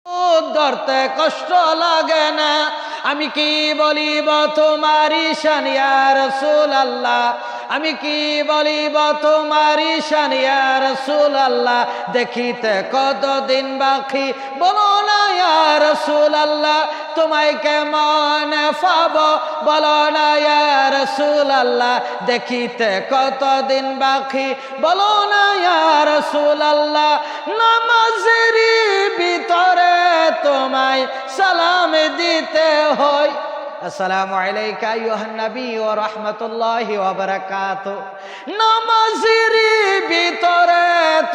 ধরতে কষ্ট লাগে না। আমি কি বলিব তোমারি শান ইয়া রাসূলুল্লাহ, আমি কি বলিব তোমারি শান ইয়া রাসূলুল্লাহ। দেখিতে কতদিন বাকি বলো না ইয়া রাসূলুল্লাহ, তোমায় কেমন পাবো বলো না ইয়া রাসূলুল্লাহ। দেখিতে কতদিন বাকি বলো না ইয়া রাসূলুল্লাহ। নামাজের ভিতরে তোমায় সালাম দিতে হয়। আসসালামু আলাইকা আইয়ুহান নবী ওয়া রাহমাতুল্লাহি ওয়া বারাকাতুহু। নামাজের ভিতরে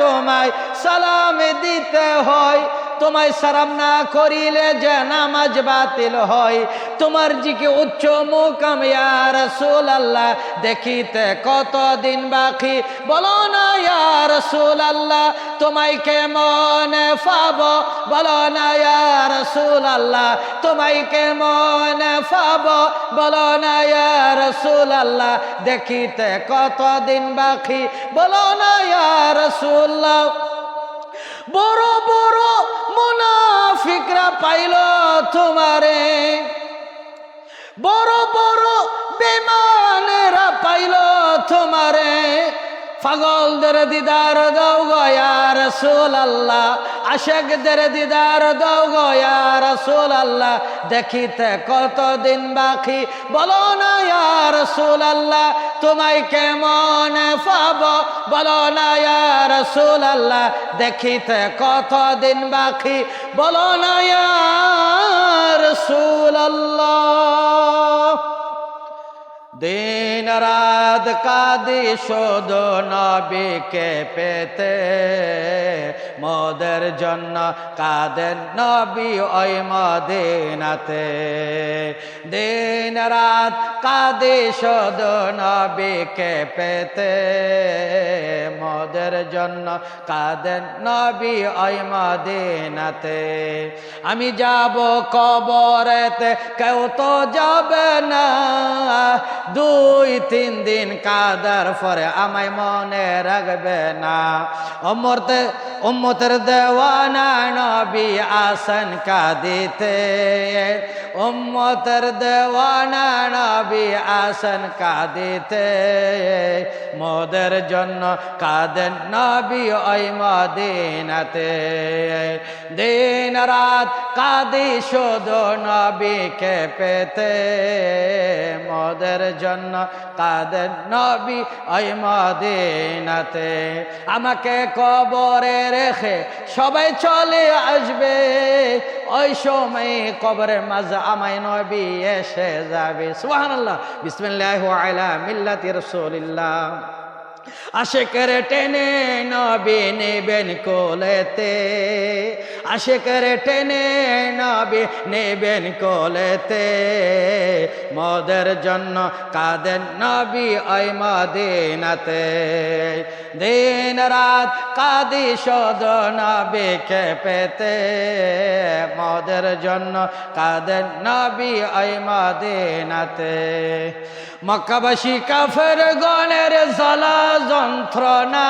তোমায় সালাম দিতে হয়। তোমায় সালাম না করিলে যে নামাজ বাতিল হয়। তোমার জিকে উচ্চ মুকাম ইয়া রাসূলুল্লাহ। দেখিতে কতদিন বাকি বলো না ইয়া রাসূলুল্লাহ, তোমায় কেমন পাবো বলো না ইয়া রাসূলুল্লাহ, তোমায় কেমন পাবো বলো না ইয়া রাসূলুল্লাহ। দেখিতে কতদিন বাকি বলো না ইয়া রাসূলুল্লাহ। বড় বড় মুনাফিকরা পাইল তোমারে, বড় বড় বেঈমানেরা পাইল তোমারে। পাগলদের দিদার দাও গো ইয়া রাসূলুল্লাহ, আশিকদের দিদার দাও গো ইয়া রাসূলুল্লাহ। দেখিতে কতদিন বাকি বলো না ইয়া রাসূলুল্লাহ, তোমায় কেমন পাবো বলো না ইয়া রাসূলুল্লাহ। দেখিতে কতদিন বাকি বলো না ইয়া রাসূলুল্লাহ। দিন রাত কাঁদি শুধু নবীকে পেতে, মোদের জন্য কাঁদেন নবী ওই মদিনাতে। দিন রাত কাঁদি শুধু নবীকে পেতে, মোদের জন্য কাঁদেন নবী ওই মদিনাতে। আমি যাব কবরেতে কেউ তো যাবে না, 2-3 দিন কাদার পরে আমায় মনে রাখবে না। উম্মতের দেওয়ানা নবী আসেন কাঁদিতে, উম্মতের দেওয়ানা নবী আসেন কাঁদিতে। মোদের জন্য কাঁদেন নবী ওই মদিনাতে। দিন রাত কাঁদি শুধু নবীকে পেতে, মোদের জন্য কাঁদেন নবী ওই মদিনাতে। আমাকে কবরে রেখে সবাই চলে আসবে, ওই সময় কবরের মাঝে আমায় নবী এসে যাবে। সুবহানাল্লাহ, বিসমিল্লাহি আলা মিল্লাতি রাসূলিল্লাহ। আশিকের টেনে নবী নেবেন কোলেতে, আশিকের টেনে নবী নেবেন কোলেতে। মোদের জন্য কাঁদেন নবী ওই মদিনাতে। দিন রাত কাঁদি শুধু নবীকে পেতে, মোদের জন্য কাঁদেন নবী ওই মদিনাতে। মক্কাবাসী কাফের গণের জ্বালা যন্ত্রণা,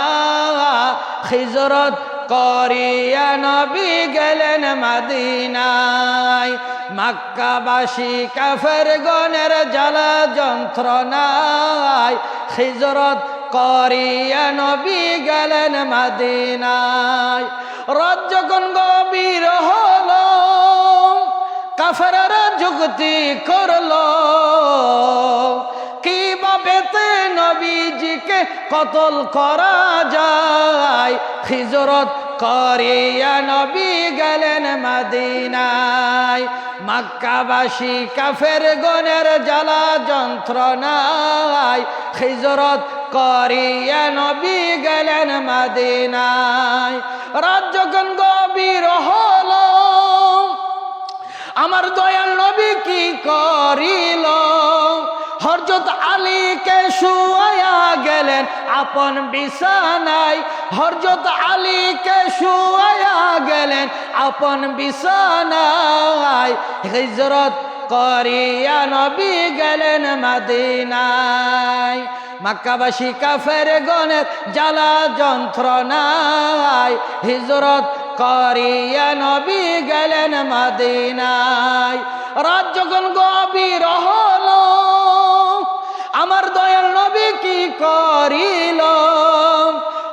হিজরত করিয়া নবী গেলেন মদিনায়। মক্কাবাসী কাফের গণের জ্বালা যন্ত্রণায়, হিজরত করিয়া নবী গেলেন মদিনায়। রাত যখন গভীর হলো, কাফেররা যুক্তি করলো, কিভাবে নবীজিকে কতল করা যায়। হিজরত করিয়া নবী গেলেন মদিনায়। মক্কাবাসী কাফের গণের জ্বালা যন্ত্রণায়, হিজরত করিয়া নবী গেলেন মদিনায়। রাত যখন গভীর হলো, আমার দয়াল নবী কি করিল, হযরত আলীকে শুয়ায়া গেলেন আপন বিছানায়। হযরত আলীকে শুয়ায়া গেলেন আপন বিছানায়। হিজরত করিয়া নবী গেলেন মদিনায়। মক্কাবাসী কাফের গণের জ্বালা যন্ত্রণায়, হিজরত করিয়া নবী গেলেন মদিনায়। রাত যখন গভীর হলো, আমার দয়াল নবী কি করিল?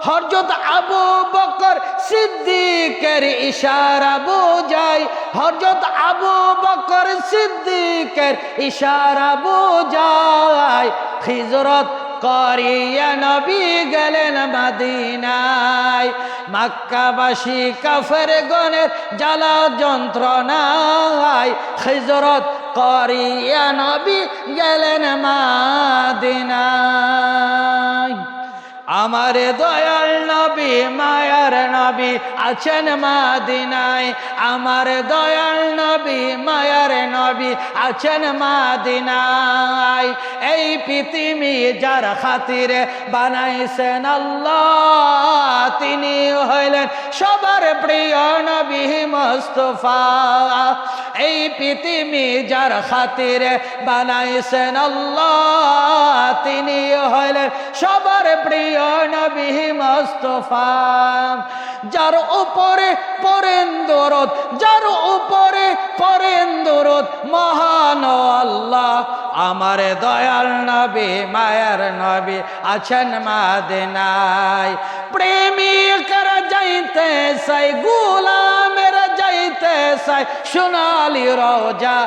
হযরত আবু বকর সিদ্দিকের ইশারা বুঝাই, হযরত আবু বকর সিদ্দিকের ইশারা বুঝাই হিজরত করিয়া নবী গেলেন মদিনায়। মক্কাবাসী কাফেরগণের জ্বালা যন্ত্রণায় হিজরত করিয়া নবী গেলেন মদিনায়। আমার দয়াল নবী মায়ার নবী আছেন মদিনায়, আমার দয়াল নবী মায়ার নবী আছেন মদিনায়। এই পৃথিবী যার খাতিরে বানাইছেন আল্লাহ, তিনি হইলেন সবার প্রিয় নবী মুস্তাফা। এই পৃথিবী যার খাতিরে বানাইছেন আল্লাহ, তিনি হইলেন সবার প্রিয় নবী মুস্তাফা। যার উপরে পড়েন দরুদ, যার উপরে পড়েন দরুদ মহান আল্লাহ, আমার দয়াল নবী মায়ার নবী আছেন মদিনায়। প্রেমিকরা যাইতে চাই, গোলামেরা যাইতে চাই সোনালি রওজা,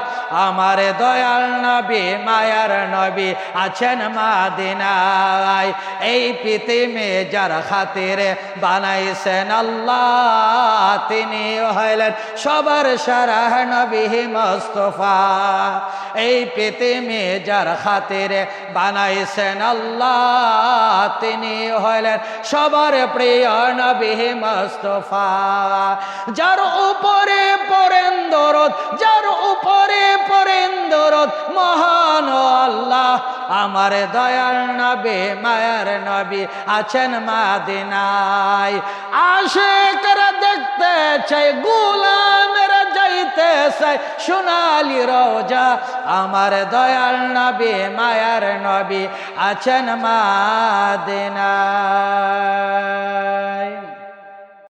আমার দয়াল নবী মায়ার নবী আছেন মদিনায়। এই পৃথিবী যার খাতিরে বানাইছেন আল্লাহ, তিনি হইলেন সবার সেরা নবী মুস্তাফা। এই পৃথিবী যার খাতিরে বানাইছেন আল্লাহ, তিনি হইলেন সবার প্রিয় নবী মুস্তাফা। যার উপরে পড়েন দরুদ, যার উপরে পড়েন দরুদ মহান আল্লাহ, আমার দয়াল নবী মায়ার নবী আছেন মদিনায়। আশিকরা দেখতে চাই, গোলামেরা যাইতে চাই সোনালি রওজা, আমার দয়াল নবী মায়ার নবী আছেন মদিনায়।